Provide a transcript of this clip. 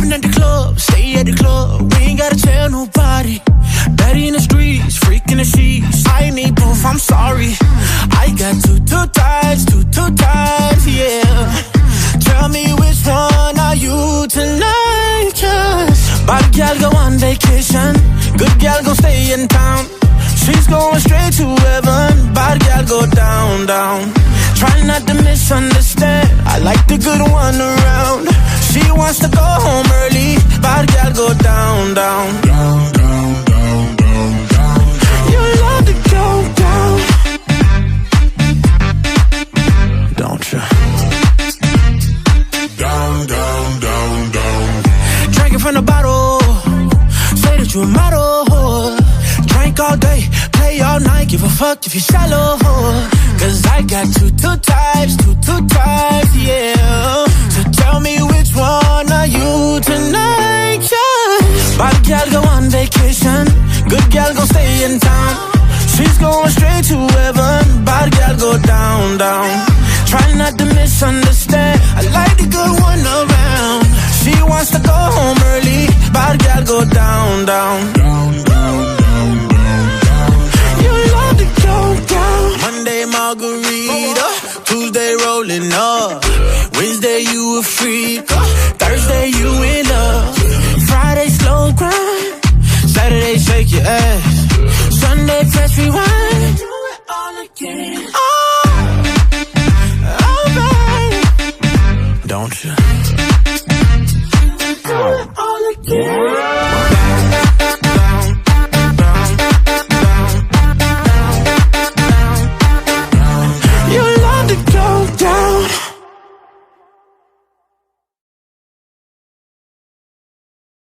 Popping at the club, stay at the club. We ain't gotta tell nobody. Betty in the streets, freaking the sheets. I need proof, I'm sorry. I got two types, yeah. Tell me which one are you tonight, just bad girl go on vacation, good girl gon' stay in town. She's going straight to heaven, bad girl go down, down. Try not to misunderstand, I like the good one around. She wants to go home early, bad girl go down, down. Down, down, down, down, down. You love to go down, don't you? Down, down, down, down. Drinking from the bottle, say that you're a model. Drink all day, play all night, give a fuck if you're shallow. Cause I got two types, yeah. So tell me which one are you tonight, yeah. Bad girl go on vacation, good girl gon' stay in town. She's going straight to heaven, bad girl go down, down. Try not to misunderstand, I like the good one around. She wants to